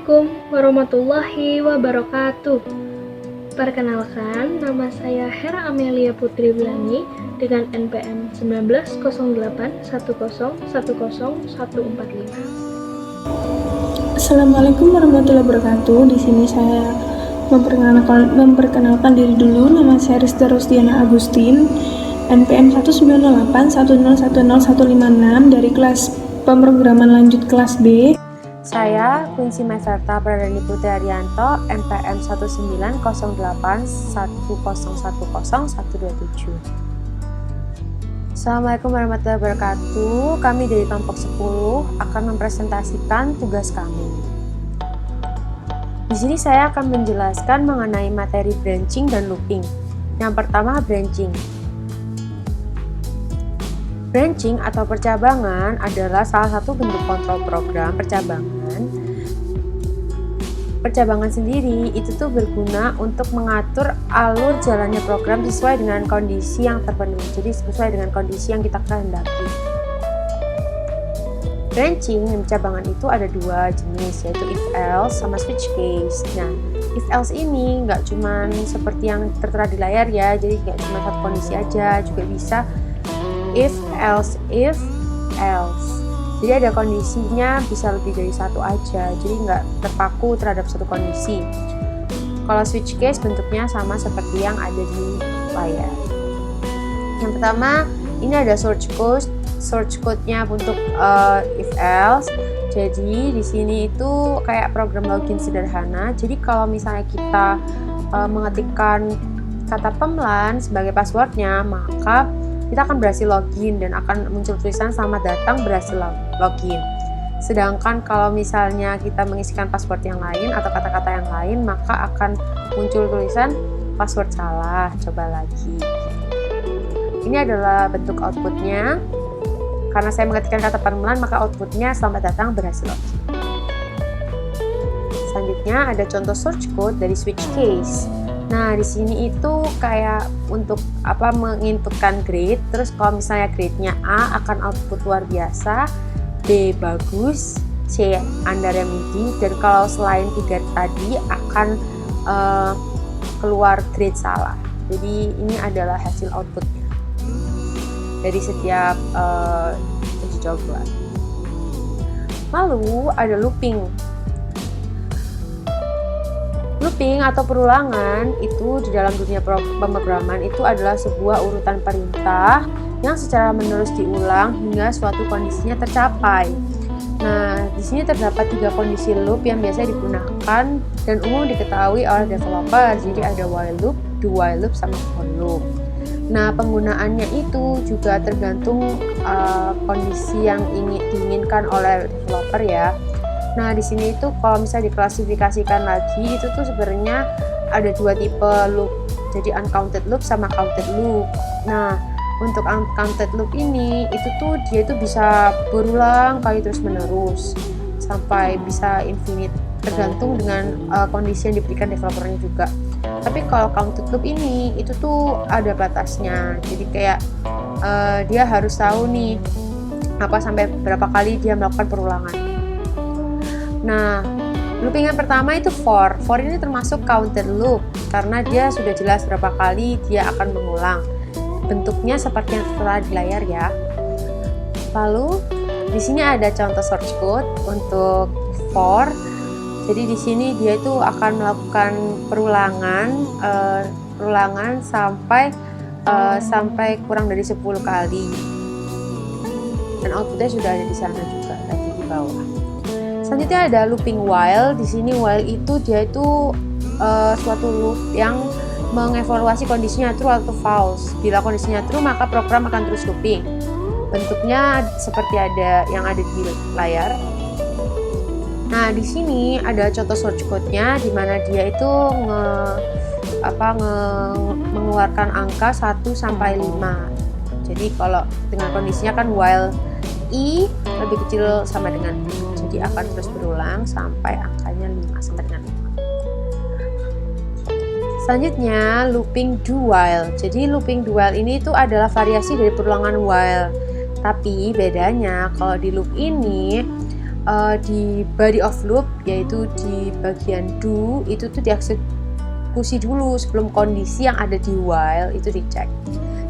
Assalamualaikum warahmatullahi wabarakatuh. Perkenalkan, nama saya Hera Amelia Putri Blani dengan NPM 190810101445. Assalamualaikum warahmatullahi wabarakatuh. Di sini saya memperkenalkan diri dulu. Nama saya Rizda Rosdiana Agustin, NPM 19810101056 dari kelas pemrograman lanjut kelas B. Saya Quincy Meserta Pradani Putri Arianto, NPM 1981011101027. Assalamualaikum warahmatullahi wabarakatuh. Kami dari kelompok 10 akan mempresentasikan tugas kami. Di sini saya akan menjelaskan mengenai materi branching dan looping. Yang pertama, branching. Branching atau percabangan adalah salah satu bentuk kontrol program percabangan. Percabangan sendiri itu tuh berguna untuk mengatur alur jalannya program sesuai dengan kondisi yang terpenuhi. Jadi sesuai dengan kondisi yang kita kehendaki. Branching dan percabangan itu ada dua jenis, yaitu if else sama switch case. Nah, if else ini nggak cuman seperti yang tertera di layar ya, jadi nggak cuma satu kondisi aja, juga bisa if else. Jadi ada kondisinya bisa lebih dari satu aja, jadi nggak terpaku terhadap satu kondisi. Kalau switch case bentuknya sama seperti yang ada di layar. Yang pertama, ini ada source code-nya untuk if else. Jadi di sini itu kayak program login sederhana. Jadi kalau misalnya kita mengetikkan kata pemelan sebagai passwordnya, maka kita akan berhasil login dan akan muncul tulisan selamat datang berhasil login. Sedangkan kalau misalnya kita mengisikan password yang lain atau kata-kata yang lain, maka akan muncul tulisan password salah, coba lagi. Ini adalah bentuk outputnya. Karena saya mengetikkan kata pemelan, maka outputnya selamat datang berhasil login. Selanjutnya ada contoh source code dari switch case. Nah, di sini itu kayak untuk menginputkan grade. Terus kalau misalnya grade-nya A akan output luar biasa, B bagus, C under midi, dan kalau selain 3 tadi akan keluar grade salah. Jadi ini adalah hasil outputnya dari setiap uji coba. Lalu ada looping. Looping atau perulangan itu di dalam dunia pemrograman itu adalah sebuah urutan perintah yang secara menerus diulang hingga suatu kondisinya tercapai. Nah, di sini terdapat 3 kondisi loop yang biasa digunakan dan umum diketahui oleh developer. Jadi ada while loop, do while loop, sama for loop. Nah, penggunaannya itu juga tergantung kondisi yang diinginkan oleh developer ya. Nah, di sini itu kalau misalnya diklasifikasikan lagi, itu tuh sebenarnya ada 2 tipe loop. Jadi uncounted loop sama counted loop. Nah, untuk uncounted loop ini itu tuh dia itu bisa berulang kali terus menerus sampai bisa infinite, tergantung dengan kondisi yang diberikan developernya juga. Tapi kalau counted loop ini itu tuh ada batasnya. Jadi kayak dia harus tahu nih sampai berapa kali dia melakukan perulangan. Nah, looping yang pertama itu for. For ini termasuk counted loop karena dia sudah jelas berapa kali dia akan mengulang. Bentuknya seperti yang tertera di layar ya. Lalu di sini ada contoh source code untuk for. Jadi di sini dia itu akan melakukan perulangan sampai kurang dari 10 kali. Dan outputnya sudah ada di sana juga tadi di bawah. Selanjutnya ada looping while. Di sini while itu dia itu suatu loop yang mengevaluasi kondisinya true atau false. Bila kondisinya true, maka program akan terus looping. Bentuknya seperti yang ada di layar. Nah, di sini ada contoh source code-nya di mana dia itu mengeluarkan angka 1 sampai 5. Jadi kalau dengan kondisinya kan while I lebih kecil sama dengan I, jadi akan terus berulang sampai angkanya 5 sampai dengan 5. Selanjutnya looping do while. Jadi looping do while ini itu adalah variasi dari perulangan while. Tapi bedanya kalau di loop ini di body of loop, yaitu di bagian do, itu tuh dieksekusi dulu sebelum kondisi yang ada di while itu dicek.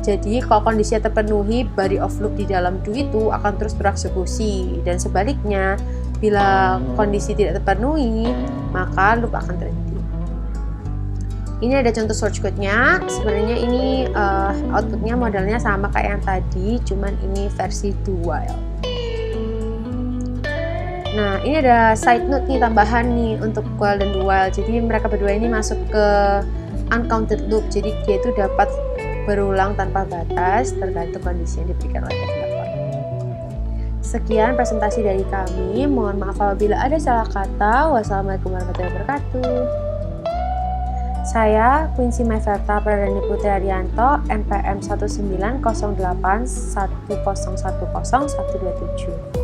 Jadi kalau kondisinya terpenuhi, body of loop di dalam do itu akan terus bereksekusi, dan sebaliknya bila kondisi tidak terpenuhi maka loop akan terhenti. Ini ada contoh source code-nya. Sebenarnya ini outputnya modelnya sama kayak yang tadi, cuman ini versi do while. Nah, ini ada side note nih, tambahan nih untuk while dan do while. Jadi mereka berdua ini masuk ke uncounted loop. Jadi dia itu dapat berulang tanpa batas tergantung kondisi yang diberikan oleh developer. Sekian presentasi dari kami. Mohon maaf apabila ada salah kata. Wassalamualaikum warahmatullahi wabarakatuh. Saya Quincy Meverta Pradani Putri Arianto, NPM 190810010127.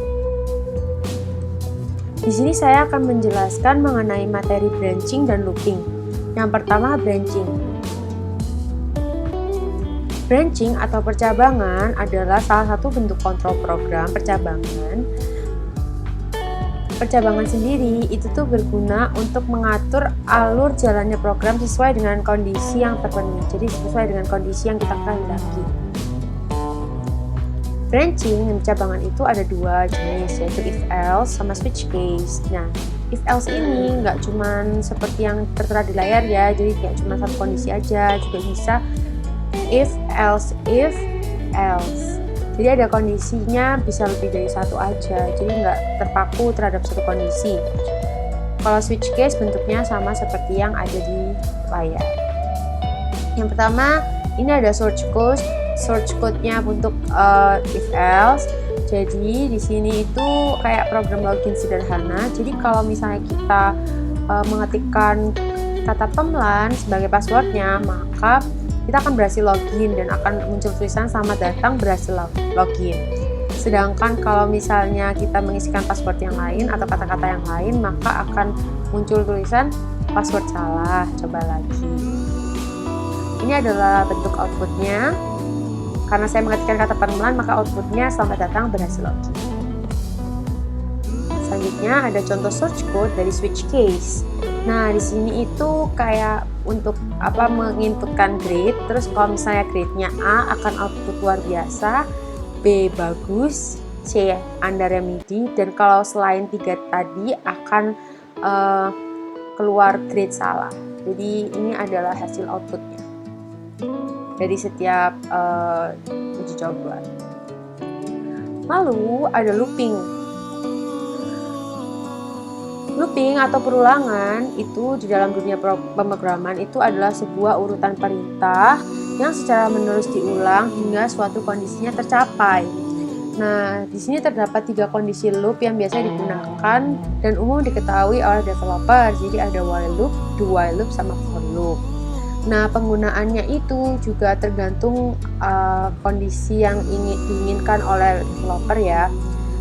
Di sini saya akan menjelaskan mengenai materi branching dan looping. Yang pertama, branching. Branching atau percabangan adalah salah satu bentuk kontrol program percabangan. Percabangan sendiri itu tuh berguna untuk mengatur alur jalannya program sesuai dengan kondisi yang terpenuhi. Jadi sesuai dengan kondisi yang kita kehendaki. Branching dan percabangan itu ada dua jenis, yaitu if else sama switch case. Nah, if else ini nggak cuman seperti yang tertera di layar ya, jadi nggak cuma satu kondisi aja, juga bisa if else. Jadi ada kondisinya bisa lebih dari satu aja, jadi nggak terpaku terhadap satu kondisi. Kalau switch case bentuknya sama seperti yang ada di layar. Yang pertama, ini ada source code-nya untuk if else. Jadi di sini itu kayak program login sederhana. Jadi kalau misalnya kita mengetikkan kata pemelan sebagai passwordnya, maka kita akan berhasil login dan akan muncul tulisan selamat datang berhasil login. Sedangkan kalau misalnya kita mengisikan password yang lain atau kata-kata yang lain, maka akan muncul tulisan password salah, coba lagi. Ini adalah bentuk outputnya. Karena saya mengetikkan kata pemelan, maka outputnya selamat datang berhasil login. Selanjutnya ada contoh source code dari switch case. Nah, di sini itu kayak untuk menginputkan grade, terus kalau misalnya grade-nya A akan output luar biasa, B bagus, C under remedi, dan kalau selain 3 tadi akan keluar grade salah. Jadi ini adalah hasil outputnya dari setiap uji coba. Lalu ada looping. Looping atau perulangan itu di dalam dunia pemrograman itu adalah sebuah urutan perintah yang secara menerus diulang hingga suatu kondisinya tercapai. Nah, di sini terdapat 3 kondisi loop yang biasa digunakan dan umum diketahui oleh developer. Jadi ada while loop, do while loop, sama for loop. Nah, penggunaannya itu juga tergantung kondisi yang diinginkan oleh developer ya.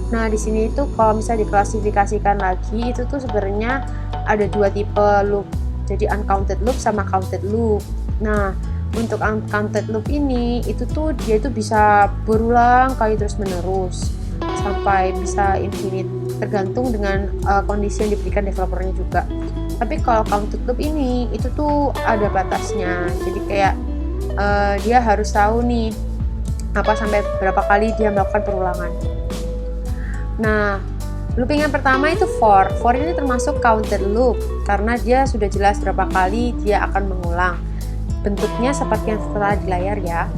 Nah, di sini itu kalau misalnya diklasifikasikan lagi, itu tuh sebenarnya ada 2 tipe loop. Jadi uncounted loop sama counted loop. Nah, untuk uncounted loop ini, itu tuh dia itu bisa berulang kali terus menerus sampai bisa infinite, tergantung dengan kondisi yang diberikan developernya juga. Tapi kalau counted loop ini, itu tuh ada batasnya. Jadi kayak dia harus tahu nih sampai berapa kali dia melakukan perulangan. Nah, looping yang pertama itu for. For ini termasuk counted loop karena dia sudah jelas berapa kali dia akan mengulang. Bentuknya seperti yang tertera di layar ya.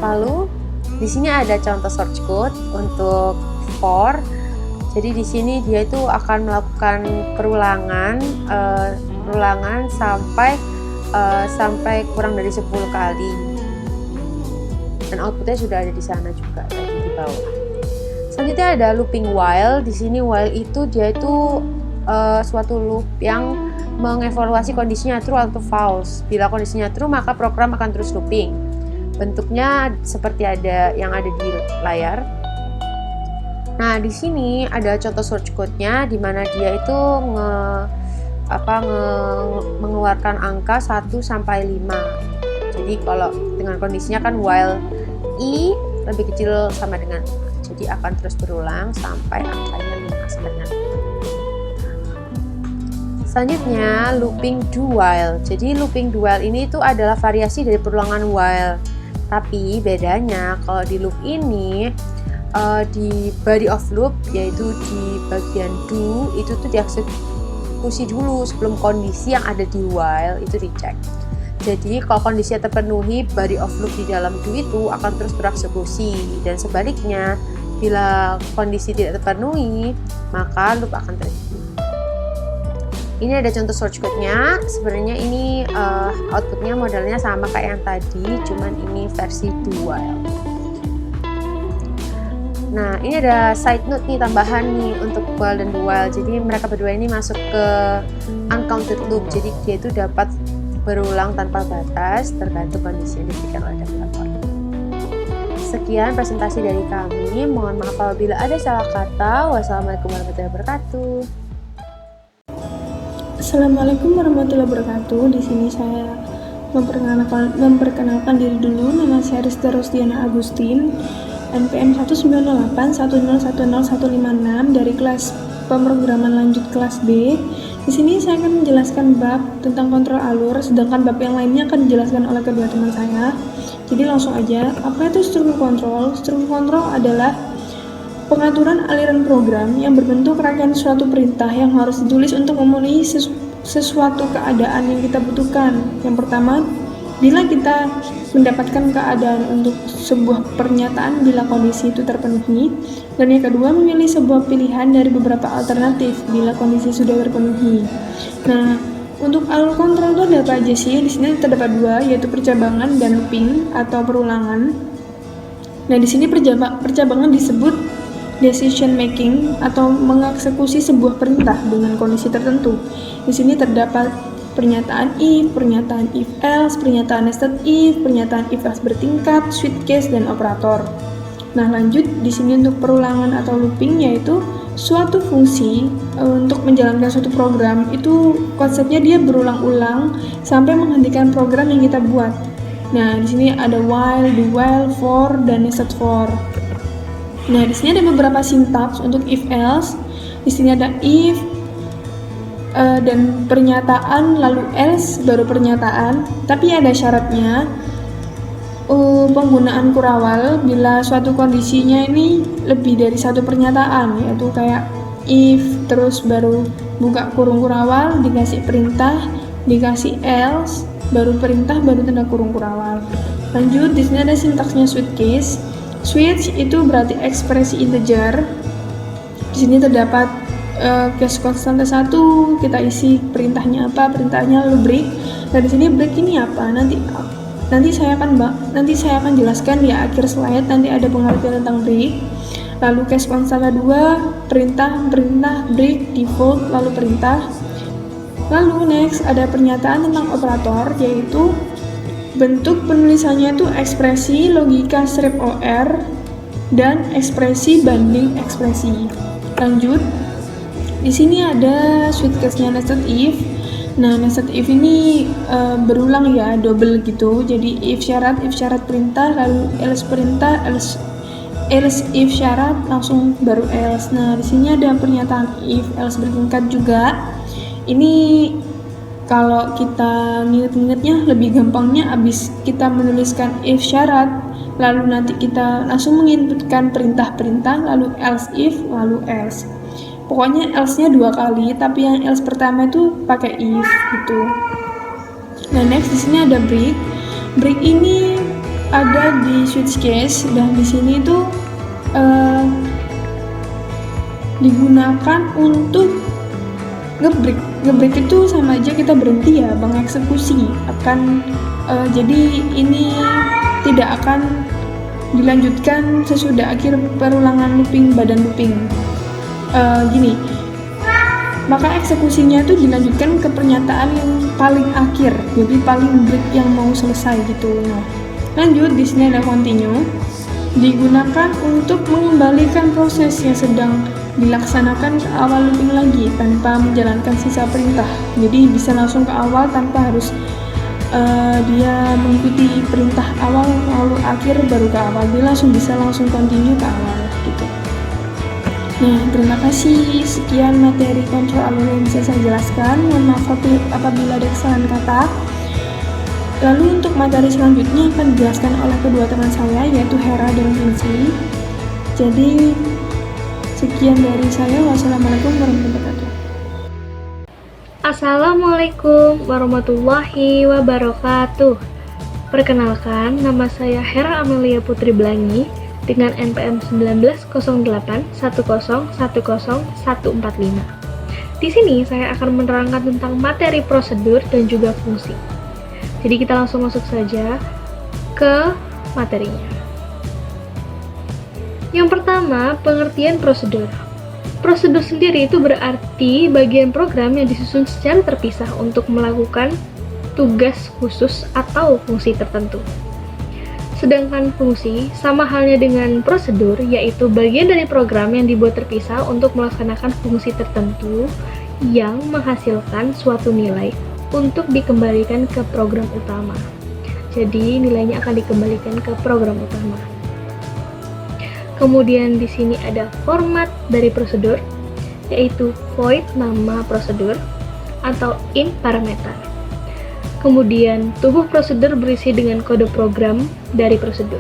Lalu di sini ada contoh source code untuk for. Jadi di sini dia itu akan melakukan perulangan sampai kurang dari 10 kali. Dan outputnya sudah ada di sana juga tadi di bawah. Selanjutnya ada looping while. Di sini while itu dia itu suatu loop yang mengevaluasi kondisinya true atau false. Bila kondisinya true, maka program akan terus looping. Bentuknya seperti yang ada di layar. Nah, di sini ada contoh source code-nya di mana dia itu mengeluarkan angka 1 sampai 5. Jadi kalau dengan kondisinya kan while i lebih kecil sama dengan, jadi akan terus berulang sampai angkanya 5. Nah, sebenarnya. Selanjutnya, looping do while. Jadi looping do while ini itu adalah variasi dari perulangan while. Tapi bedanya kalau di loop ini di body of loop, yaitu di bagian do, itu tuh dieksekusi dulu sebelum kondisi yang ada di while itu dicek. Jadi kalau kondisinya terpenuhi, body of loop di dalam do itu akan terus bereksekusi, dan sebaliknya bila kondisi tidak terpenuhi maka loop akan terhenti. Ini ada contoh source code-nya. Sebenarnya ini outputnya modelnya sama kayak yang tadi, cuman ini versi do while. Nah, ini ada side note nih, tambahan nih untuk while dan do while. Jadi mereka berdua ini masuk ke uncounted loop. Jadi dia itu dapat berulang tanpa batas tergantung kondisi yang diberikan oleh developer. Sekian presentasi dari kami. Mohon maaf apabila ada salah kata. Wassalamualaikum warahmatullahi wabarakatuh. Assalamualaikum warahmatullahi wabarakatuh. Di sini saya memperkenalkan diri dulu. Nama saya Rizda Rosdiana Agustin, NPM 19810100156 dari kelas pemrograman lanjut kelas B. Di sini saya akan menjelaskan bab tentang kontrol alur, sedangkan bab yang lainnya akan dijelaskan oleh kedua teman saya. Jadi langsung aja, apa itu struktur kontrol? Struktur kontrol adalah pengaturan aliran program yang berbentuk rangkaian suatu perintah yang harus ditulis untuk memenuhi sesuatu keadaan yang kita butuhkan. Yang pertama, bila kita mendapatkan keadaan untuk sebuah pernyataan bila kondisi itu terpenuhi, dan yang kedua memilih sebuah pilihan dari beberapa alternatif bila kondisi sudah terpenuhi. Nah, untuk alur kontrol itu ada apa aja sih? Di sini terdapat dua, yaitu percabangan dan looping atau perulangan. Nah, di sini percabangan disebut decision making atau mengeksekusi sebuah perintah dengan kondisi tertentu. Di sini terdapat pernyataan if, pernyataan if else, pernyataan nested if, pernyataan if else bertingkat, switch case, dan operator. Nah, lanjut di sini untuk perulangan atau looping, yaitu suatu fungsi untuk menjalankan suatu program itu konsepnya dia berulang-ulang sampai menghentikan program yang kita buat. Nah, di sini ada while, do while, for, dan nested for. Nah, di sini ada beberapa sintaks untuk if else. Di sini ada if dan pernyataan, lalu else baru pernyataan. Tapi ada syaratnya, penggunaan kurawal bila suatu kondisinya ini lebih dari satu pernyataan, yaitu kayak if terus baru buka kurung kurawal, dikasih perintah, dikasih else, baru perintah, baru tanda kurung kurawal. Lanjut, di sini ada sintaksnya switch case. Switch itu berarti ekspresi integer. Di sini terdapat case constante 1, kita isi perintahnya apa, perintahnya lalu break. Nah, di sini break ini apa? Nanti saya akan jelaskan di akhir slide, nanti ada pengertian tentang break. Lalu case constante 2, perintah, break, default, lalu perintah. Lalu next ada pernyataan tentang operator, yaitu bentuk penulisannya itu ekspresi, logika strip OR, dan ekspresi banding ekspresi. Lanjut, di sini ada switch case-nya nested if. Nah, nested if ini berulang ya, double gitu. Jadi if syarat perintah, lalu else perintah, else if syarat, langsung baru else. Nah, di sini ada pernyataan if else bertingkat juga. Ini kalau kita nginget-ngingetnya lebih gampangnya abis kita menuliskan if syarat, lalu nanti kita langsung menginputkan perintah-perintah, lalu else if, lalu else. Pokoknya else-nya 2 kali, tapi yang else pertama itu pakai if gitu. Nah, next di sini ada break. Break ini ada di switch case, dan di sini itu digunakan untuk ngebreak. Ngebreak itu sama aja kita berhenti ya, mengeksekusi akan jadi ini tidak akan dilanjutkan sesudah akhir perulangan looping, badan looping. Gini, maka eksekusinya itu dilanjutkan ke pernyataan yang paling akhir, jadi paling break yang mau selesai gitu. Nah, lanjut di sini ada continue, digunakan untuk mengembalikan proses yang sedang dilaksanakan ke awal looping lagi tanpa menjalankan sisa perintah. Jadi bisa langsung ke awal tanpa harus dia mengikuti perintah awal lalu akhir baru ke awal. Dia bisa langsung continue ke awal gitu. Nah, terima kasih. Sekian materi kontrol alur yang bisa saya jelaskan. Mohon maaf apabila ada kesalahan kata. Lalu untuk materi selanjutnya akan dijelaskan oleh kedua teman saya, yaitu Hera dan Vinci. Jadi, sekian dari saya. Wassalamualaikum warahmatullahi wabarakatuh. Assalamualaikum warahmatullahi wabarakatuh. Perkenalkan, nama saya Hera Amelia Putri Blangi dengan NPM 190810100145. Di sini saya akan menerangkan tentang materi prosedur dan juga fungsi. Jadi kita langsung masuk saja ke materinya. Yang pertama, pengertian prosedur. Prosedur sendiri itu berarti bagian program yang disusun secara terpisah untuk melakukan tugas khusus atau fungsi tertentu. Sedangkan fungsi sama halnya dengan prosedur, yaitu bagian dari program yang dibuat terpisah untuk melaksanakan fungsi tertentu yang menghasilkan suatu nilai untuk dikembalikan ke program utama. Jadi nilainya akan dikembalikan ke program utama. Kemudian di sini ada format dari prosedur, yaitu void nama prosedur atau in parameter. Kemudian tubuh prosedur berisi dengan kode program dari prosedur.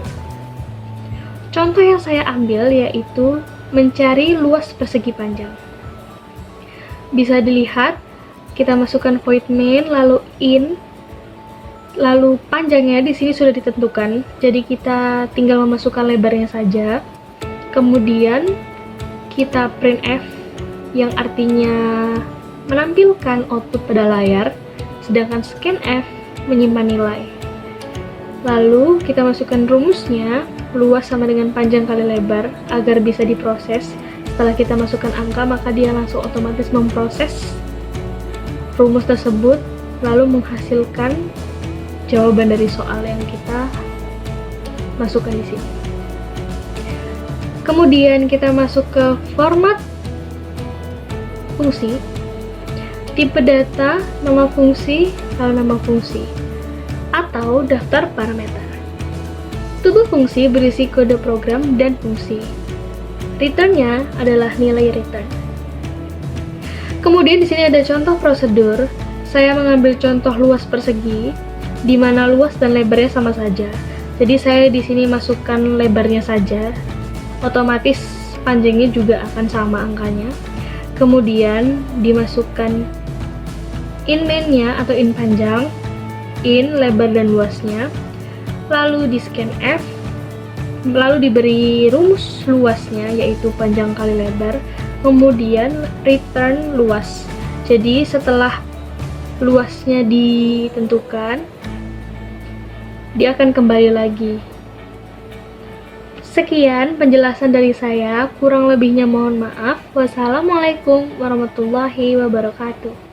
Contoh yang saya ambil yaitu mencari luas persegi panjang. Bisa dilihat, kita masukkan void main lalu in, lalu panjangnya di sini sudah ditentukan. Jadi kita tinggal memasukkan lebarnya saja. Kemudian kita printf yang artinya menampilkan output pada layar, sedangkan scanf menyimpan nilai. Lalu kita masukkan rumusnya, luas sama dengan panjang kali lebar, agar bisa diproses. Setelah kita masukkan angka, maka dia langsung otomatis memproses rumus tersebut, lalu menghasilkan jawaban dari soal yang kita masukkan di sini. Kemudian kita masuk ke format fungsi. Tipe data, nama fungsi, lalu nama fungsi, atau daftar parameter. Tubuh fungsi berisi kode program dan fungsi. Return-nya adalah nilai return. Kemudian di sini ada contoh prosedur. Saya mengambil contoh luas persegi, di mana luas dan lebarnya sama saja. Jadi saya di sini masukkan lebarnya saja, otomatis panjangnya juga akan sama angkanya. Kemudian dimasukkan in main-nya atau in panjang, in lebar dan luasnya, lalu di scanf, lalu diberi rumus luasnya yaitu panjang kali lebar, kemudian return luas. Jadi setelah luasnya ditentukan, dia akan kembali lagi. Sekian penjelasan dari saya, kurang lebihnya mohon maaf. Wassalamualaikum warahmatullahi wabarakatuh.